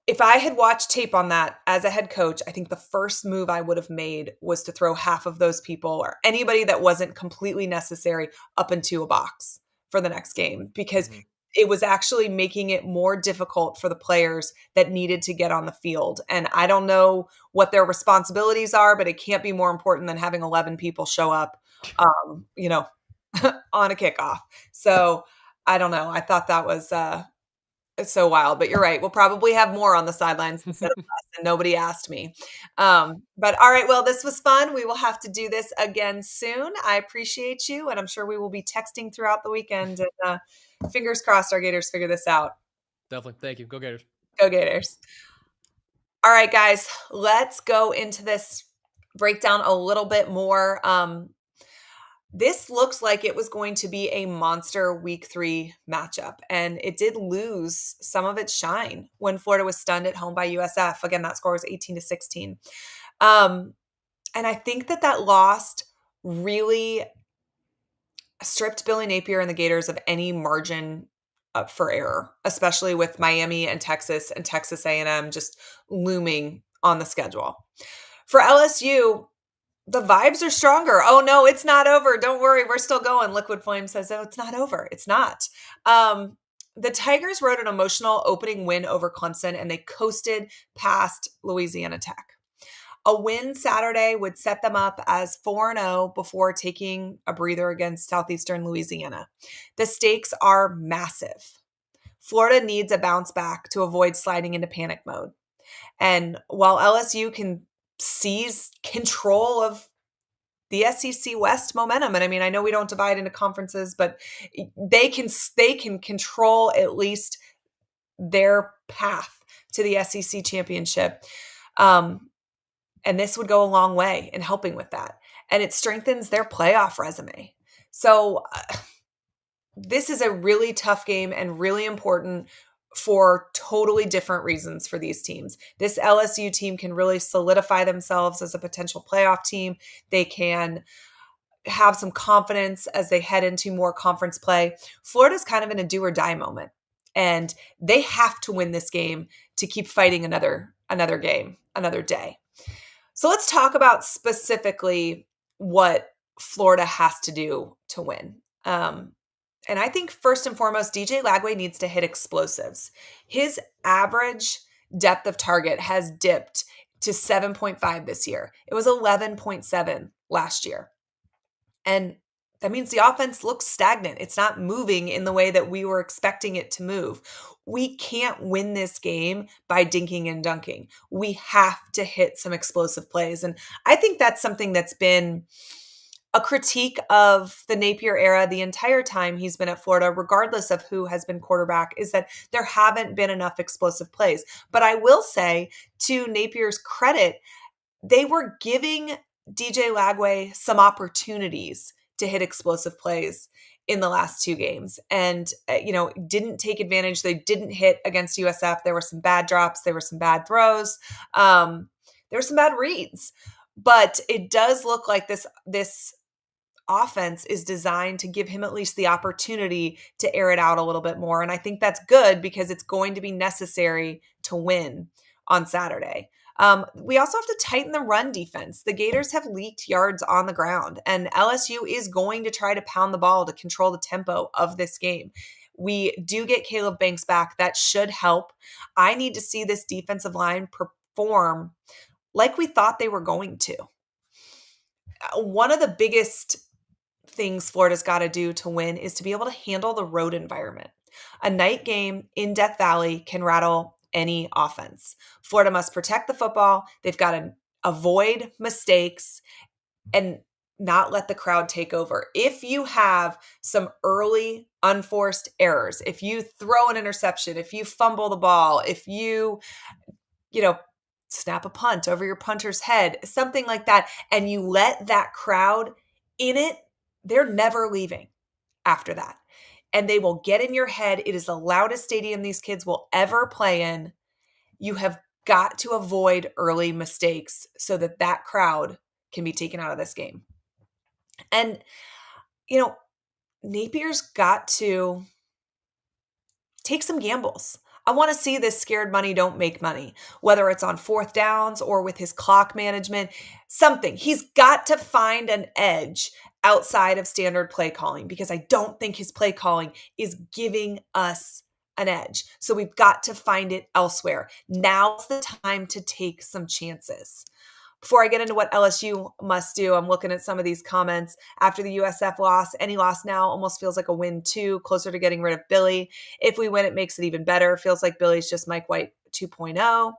S1: if I had watched tape on that as a head coach, I think the first move I would have made was to throw half of those people or anybody that wasn't completely necessary up into a box for the next game because
S2: Mhm.
S1: it was actually making it more difficult for the players that needed to get on the field. And I don't know what their responsibilities are, but it can't be more important than having 11 people show up, you know, on a kickoff. So I don't know. I thought that was so wild, but you're right. We'll probably have more on the sidelines instead of less, and nobody asked me. But all right, well, this was fun. We will have to do this again soon. I appreciate you, and I'm sure we will be texting throughout the weekend. And fingers crossed, our Gators figure this out.
S2: Definitely. Thank you. Go Gators.
S1: Go Gators! All right, guys, let's go into this breakdown a little bit more. This looks like it was going to be a monster week 3 matchup, and it did lose some of its shine when Florida was stunned at home by USF. Again, that score was 18-16. Um, and I think that loss really stripped Billy Napier and the Gators of any margin for error, especially with Miami and Texas A&M just looming on the schedule. For LSU, the vibes are stronger. Oh no, it's not over. Don't worry, we're still going. Liquid Flame says, "Oh, it's not over." It's not. The Tigers rode an emotional opening win over Clemson, and they coasted past Louisiana Tech. A win Saturday would set them up as 4-0 before taking a breather against Southeastern Louisiana. The stakes are massive. Florida needs a bounce back to avoid sliding into panic mode. And while LSU can seize control of the SEC West momentum, and I mean, I know we don't divide into conferences, but they can control at least their path to the SEC championship. And this would go a long way in helping with that. And it strengthens their playoff resume. So this is a really tough game and really important for totally different reasons for these teams. This LSU team can really solidify themselves as a potential playoff team. They can have some confidence as they head into more conference play. Florida's kind of in a do or die moment, and they have to win this game to keep fighting another game, another day. So let's talk about specifically what Florida has to do to win. And I think first and foremost, DJ Lagway needs to hit explosives. His average depth of target has dipped to 7.5 this year. It was 11.7 last year. And that means the offense looks stagnant. It's not moving in the way that we were expecting it to move. We can't win this game by dinking and dunking. We have to hit some explosive plays. And I think that's something that's been a critique of the Napier era the entire time he's been at Florida, regardless of who has been quarterback, is that there haven't been enough explosive plays. But I will say, to Napier's credit, they were giving DJ Lagway some opportunities to hit explosive plays in the last 2 games and, didn't take advantage. They didn't hit against USF. There were some bad drops. There were some bad throws. There were some bad reads. But it does look like this offense is designed to give him at least the opportunity to air it out a little bit more. And I think that's good because it's going to be necessary to win on Saturday. We also have to tighten the run defense. The Gators have leaked yards on the ground, and LSU is going to try to pound the ball to control the tempo of this game. We do get Caleb Banks back. That should help. I need to see this defensive line perform like we thought they were going to. One of the biggest things Florida's got to do to win is to be able to handle the road environment. A night game in Death Valley can rattle any offense. Florida must protect the football. They've got to avoid mistakes and not let the crowd take over. If you have some early unforced errors, if you throw an interception, if you fumble the ball, if you snap a punt over your punter's head, something like that, and you let that crowd in it, they're never leaving after that. And they will get in your head. It is the loudest stadium these kids will ever play in. You have got to avoid early mistakes so that crowd can be taken out of this game. And, Napier's got to take some gambles. I want to see this scared money don't make money, whether it's on 4th downs or with his clock management, something. He's got to find an edge outside of standard play calling, because I don't think his play calling is giving us an edge. So we've got to find it elsewhere. Now's the time to take some chances. Before I get into what LSU must do, I'm looking at some of these comments. After the USF loss, any loss now almost feels like a win too, closer to getting rid of Billy. If we win, it makes it even better. Feels like Billy's just Mike White 2.0.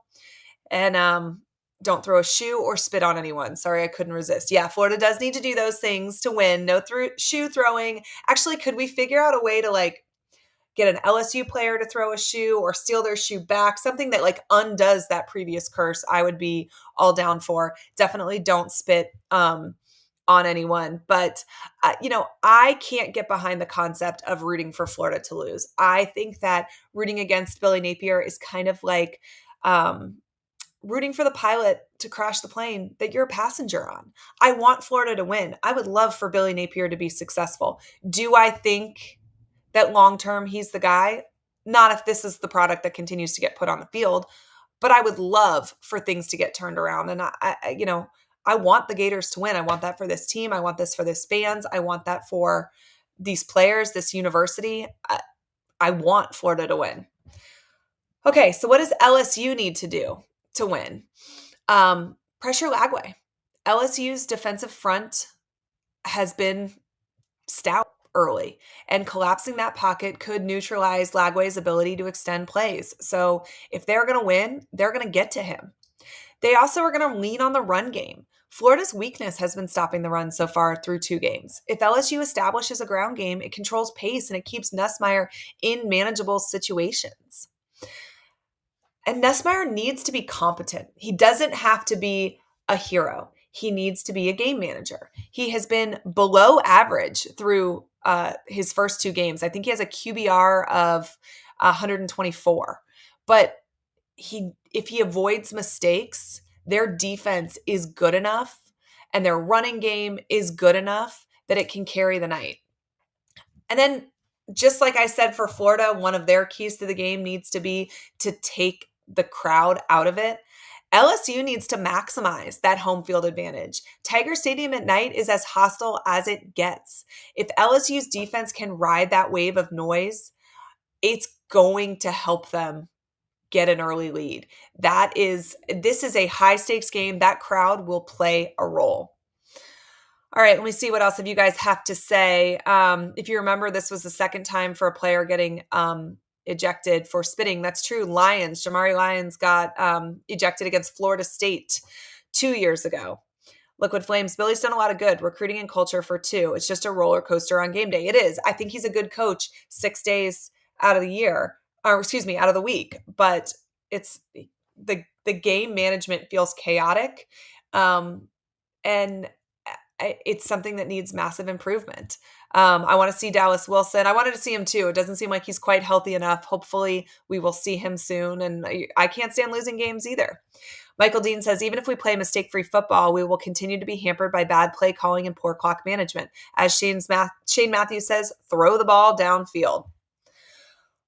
S1: And don't throw a shoe or spit on anyone. Sorry, I couldn't resist. Yeah, Florida does need to do those things to win. No shoe throwing. Actually, could we figure out a way to like get an LSU player to throw a shoe or steal their shoe back, something that like undoes that previous curse? I would be all down for. Definitely don't spit on anyone. But, I can't get behind the concept of rooting for Florida to lose. I think that rooting against Billy Napier is kind of like rooting for the pilot to crash the plane that you're a passenger on. I want Florida to win. I would love for Billy Napier to be successful. Do I think that long term he's the guy? Not if this is the product that continues to get put on the field, but I would love for things to get turned around. And I want the Gators to win. I want that for this team. I want this for this fans. I want that for these players, this university. I want Florida to win. Okay, so what does LSU need to do to win? Pressure Lagway. LSU's defensive front has been stout early, and collapsing that pocket could neutralize Lagway's ability to extend plays. So if they're going to win, they're going to get to him. They also are going to lean on the run game. Florida's weakness has been stopping the run so far through 2 games. If LSU establishes a ground game, it controls pace and it keeps Nussmeier in manageable situations. And Nussmeier needs to be competent. He doesn't have to be a hero. He needs to be a game manager. He has been below average through his first 2 games. I think he has a QBR of 124. But if he avoids mistakes, their defense is good enough and their running game is good enough that it can carry the night. And then, just like I said for Florida, one of their keys to the game needs to be to take the crowd out of it. LSU needs to maximize that home field advantage. Tiger Stadium at night is as hostile as it gets. If LSU's defense can ride that wave of noise, it's going to help them get an early lead. This is a high stakes game. That crowd will play a role. All right, let me see what else you guys have to say. If you remember, this was the second time for a player getting ejected for spitting. That's true. Jamari Lyons got ejected against Florida State 2 years ago. Liquid Flames, Billy's done a lot of good recruiting and culture for 2. It's just a roller coaster on game day. It is. I think he's a good coach 6 days out of the year, or excuse me, out of the week. But it's the game management feels chaotic, and it's something that needs massive improvement. I want to see Dallas Wilson. I wanted to see him too. It doesn't seem like he's quite healthy enough. Hopefully we will see him soon. And I can't stand losing games either. Michael Dean says, even if we play mistake-free football, we will continue to be hampered by bad play calling and poor clock management. As Shane Matthews says, throw the ball downfield.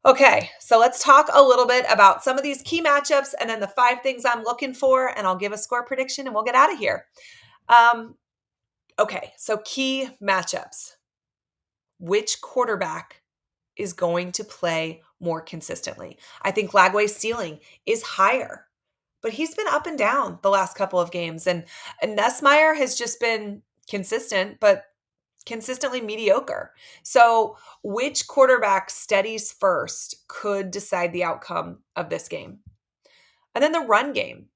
S1: Okay, so let's talk a little bit about some of these key matchups and then the 5 things I'm looking for, and I'll give a score prediction and we'll get out of here. Okay, so key matchups. Which quarterback is going to play more consistently? I think Lagway's ceiling is higher, but he's been up and down the last couple of games. And Nussmeier has just been consistent, but consistently mediocre. So which quarterback steadies first could decide the outcome of this game? And then the run game.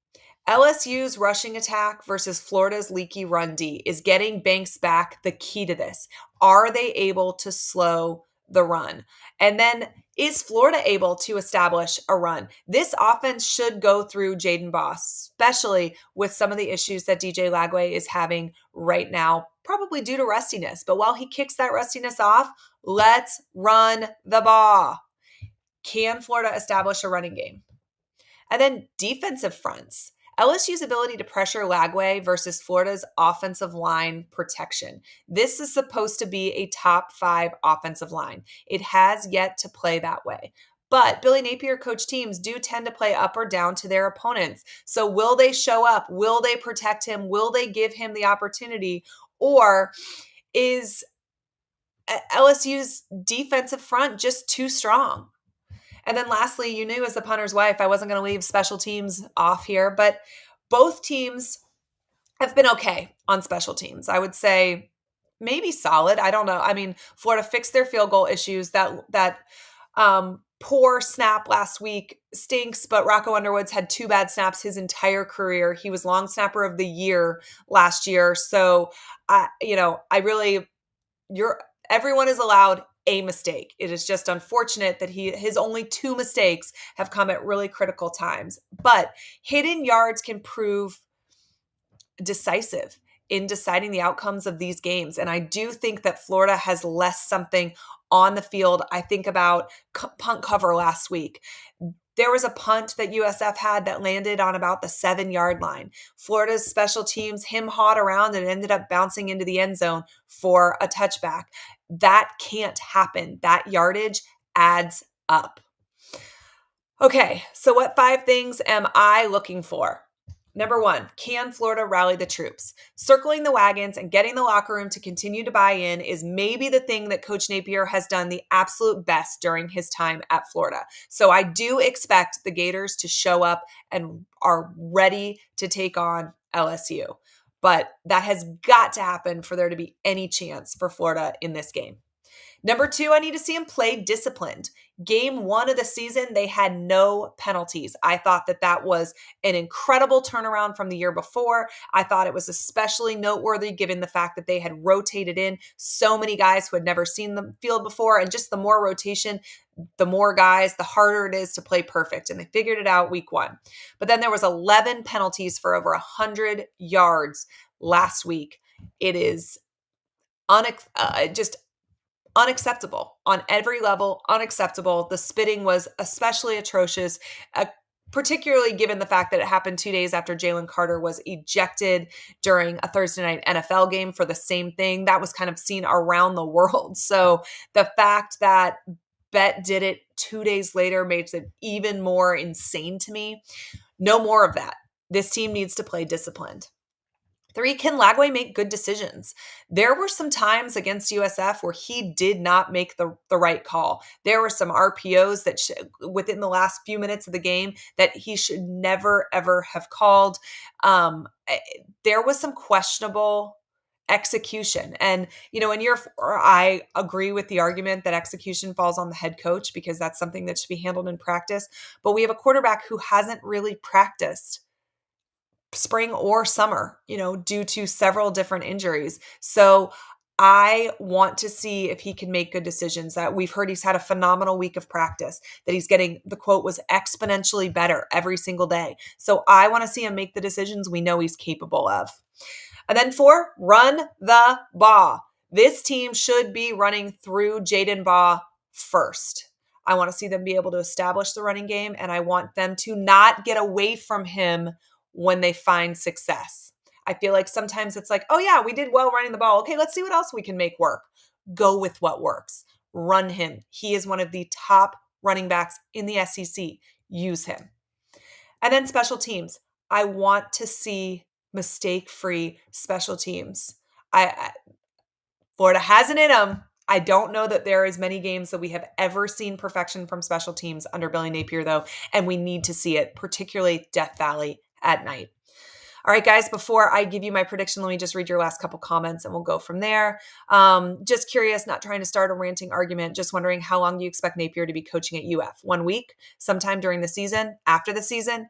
S1: LSU's rushing attack versus Florida's leaky run D. Is getting Banks back the key to this? Are they able to slow the run? And then is Florida able to establish a run? This offense should go through Jaden Boss, especially with some of the issues that DJ Lagway is having right now, probably due to rustiness. But while he kicks that rustiness off, let's run the ball. Can Florida establish a running game? And then defensive fronts. LSU's ability to pressure Lagway versus Florida's offensive line protection. This is supposed to be a top 5 offensive line. It has yet to play that way. But Billy Napier coach teams do tend to play up or down to their opponents. So will they show up? Will they protect him? Will they give him the opportunity? Or is LSU's defensive front just too strong? And then lastly, you knew as the punter's wife, I wasn't going to leave special teams off here, but both teams have been okay on special teams. I would say maybe solid. I don't know. I mean, Florida fixed their field goal issues. That poor snap last week stinks, but Rocco Underwood's had 2 bad snaps his entire career. He was long snapper of the year last year. So, I really, you're everyone is allowed a mistake. It is just unfortunate that his only 2 mistakes have come at really critical times. But hidden yards can prove decisive in deciding the outcomes of these games. And I do think that Florida has less something on the field. I think about punt cover last week. There was a punt that USF had that landed on about the 7-yard line. Florida's special teams him-hawed around and ended up bouncing into the end zone for a touchback. That can't happen. That yardage adds up. Okay, so what 5 things am I looking for? Number 1, can Florida rally the troops? Circling the wagons and getting the locker room to continue to buy in is maybe the thing that Coach Napier has done the absolute best during his time at Florida. So I do expect the Gators to show up and are ready to take on LSU. But that has got to happen for there to be any chance for Florida in this game. Number 2, I need to see him play disciplined. Game 1 of the season, they had no penalties. I thought that was an incredible turnaround from the year before. I thought it was especially noteworthy given the fact that they had rotated in so many guys who had never seen the field before. And just the more rotation, the more guys, the harder it is to play perfect. And they figured it out week 1. But then there was 11 penalties for over 100 yards last week. It is just unacceptable on every level, unacceptable. The spitting was especially atrocious, particularly given the fact that it happened 2 days after Jalen Carter was ejected during a Thursday night NFL game for the same thing. That was kind of seen around the world. So the fact that Bet did it 2 days later makes it even more insane to me. No more of that. This team needs to play disciplined. 3, can Lagway make good decisions? There were some times against USF where he did not make the right call. There were some RPOs that within the last few minutes of the game that he should never, ever have called. There was some questionable execution. And, in year 4, I agree with the argument that execution falls on the head coach because that's something that should be handled in practice. But we have a quarterback who hasn't really practiced spring or summer, due to several different injuries. So I want to see if he can make good decisions. That we've heard he's had a phenomenal week of practice, that he's getting, the quote was, exponentially better every single day. So I want to see him make the decisions we know he's capable of. And then 4, run the ball. This team should be running through Jaden Baugh first. I want to see them be able to establish the running game, and I want them to not get away from him when they find success. I feel like sometimes it's like, oh yeah, we did well running the ball. Okay, let's see what else we can make work. Go with what works. Run him. He is one of the top running backs in the SEC. Use him. And then special teams. I want to see mistake-free special teams. Florida has it in them. I don't know that there is many games that we have ever seen perfection from special teams under Billy Napier, though, and we need to see it, particularly Death Valley at night. All right, guys, before I give you my prediction, let me just read your last couple comments and we'll go from there. Just curious, not trying to start a ranting argument, just wondering how long do you expect Napier to be coaching at UF? 1 week, sometime during the season, after the season?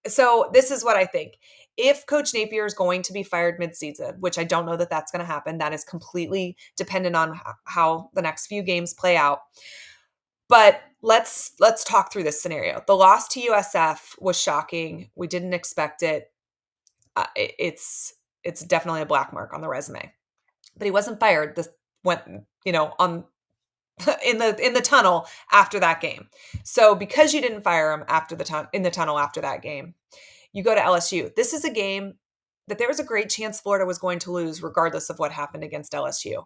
S1: So this is what I think. If Coach Napier is going to be fired midseason, which I don't know that that's going to happen, that is completely dependent on how the next few games play out. But let's talk through this scenario. The loss to USF was shocking. We didn't expect it. It's definitely a black mark on the resume. But he wasn't fired. This went, on in the tunnel after that game. So because you didn't fire him in the tunnel after that game, you go to LSU. This is a game that there was a great chance Florida was going to lose regardless of what happened against LSU.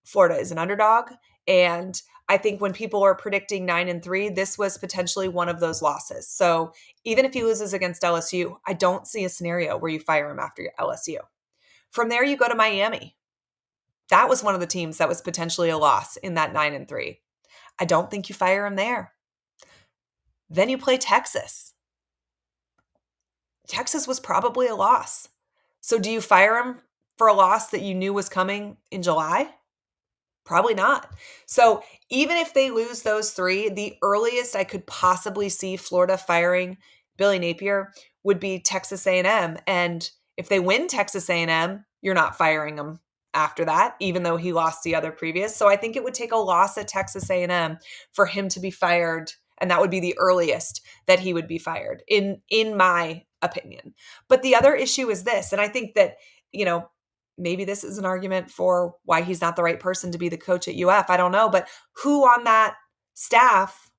S1: Florida is an underdog, and I think when people were predicting 9-3, this was potentially one of those losses. So even if he loses against LSU, I don't see a scenario where you fire him after LSU. From there, you go to Miami. That was one of the teams that was potentially a loss in that 9-3. I don't think you fire him there. Then you play Texas. Texas was probably a loss. So do you fire him for a loss that you knew was coming in July? Probably not. So even if they lose those three, the earliest I could possibly see Florida firing Billy Napier would be Texas A&M. And if they win Texas A&M, you're not firing him after that, even though he lost the other previous. So I think it would take a loss at Texas A&M for him to be fired, and that would be the earliest that he would be fired, in my opinion. But the other issue is this, and I think that, maybe this is an argument for why he's not the right person to be the coach at UF. I don't know. But who on that staff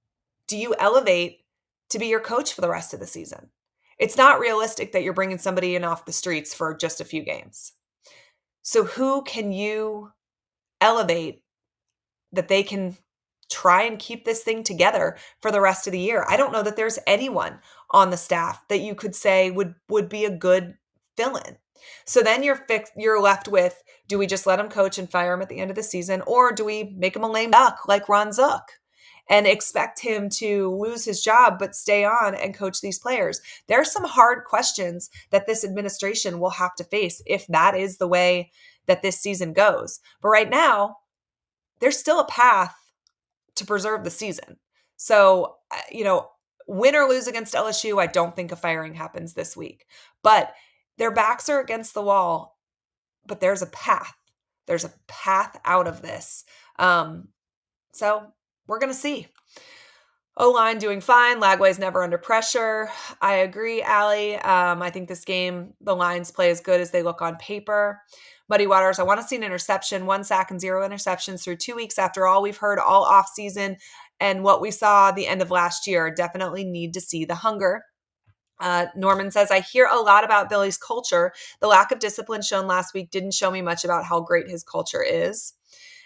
S1: do you elevate to be your coach for the rest of the season? It's not realistic that you're bringing somebody in off the streets for just a few games. So who can you elevate that they can try and keep this thing together for the rest of the year? I don't know that there's anyone on the staff that you could say would be a good fill-in. So then you're left with, do we just let him coach and fire him at the end of the season, or do we make him a lame duck like Ron Zook and expect him to lose his job but stay on and coach these players? There are some hard questions that this administration will have to face if that is the way that this season goes. But right now, there's still a path to preserve the season. So, win or lose against LSU, I don't think a firing happens this week. But their backs are against the wall, but there's a path. There's a path out of this. So we're going to see. O-line doing fine. Lagway's never under pressure. I agree, Allie. I think this game, the Lions play as good as they look on paper. Muddy Waters, I want to see an interception, 1 sack and 0 interceptions through 2 weeks after all we've heard all offseason and what we saw at the end of last year. Definitely need to see the hunger. Norman says, I hear a lot about Billy's culture. The lack of discipline shown last week didn't show me much about how great his culture is.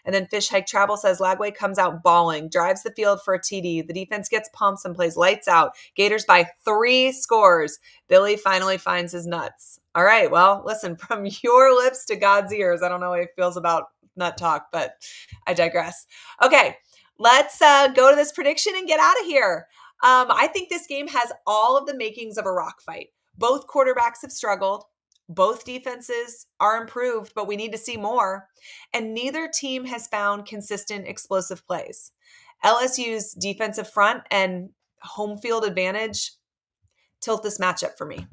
S1: And then Fish Hike Travel says, Lagway comes out bawling, drives the field for a TD. The defense gets pumps and plays lights out. Gators by 3 scores. Billy finally finds his nuts. All right, well, listen, from your lips to God's ears. I don't know how he feels about nut talk, but I digress. Okay, let's go to this prediction and get out of here. I think this game has all of the makings of a rock fight. Both quarterbacks have struggled. Both defenses are improved, but we need to see more. And neither team has found consistent explosive plays. LSU's defensive front and home field advantage tilt this matchup for me.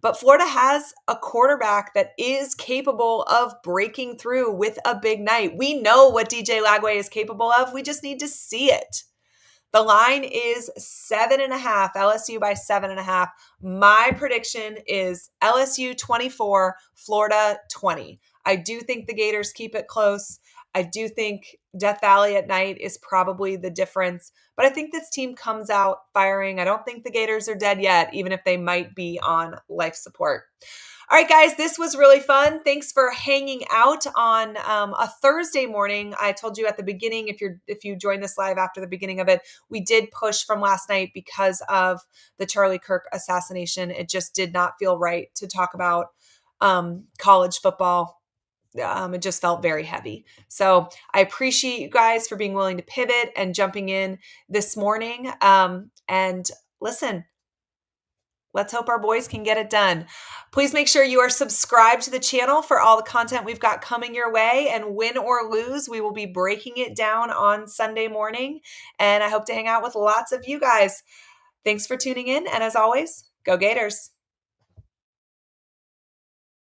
S1: But Florida has a quarterback that is capable of breaking through with a big night. We know what DJ Lagway is capable of. We just need to see it. The line is 7.5, LSU by 7.5. My prediction is LSU 24, Florida 20. I do think the Gators keep it close. I do think Death Valley at night is probably the difference. But I think this team comes out firing. I don't think the Gators are dead yet, even if they might be on life support. All right, guys, this was really fun. Thanks for hanging out on a Thursday morning. I told you at the beginning, if you joined this live after the beginning of it, we did push from last night because of the Charlie Kirk assassination. It just did not feel right to talk about college football. It just felt very heavy. So I appreciate you guys for being willing to pivot and jumping in this morning. And listen, let's hope our boys can get it done. Please make sure you are subscribed to the channel for all the content we've got coming your way. And win or lose, we will be breaking it down on Sunday morning. And I hope to hang out with lots of you guys. Thanks for tuning in. And as always, go Gators.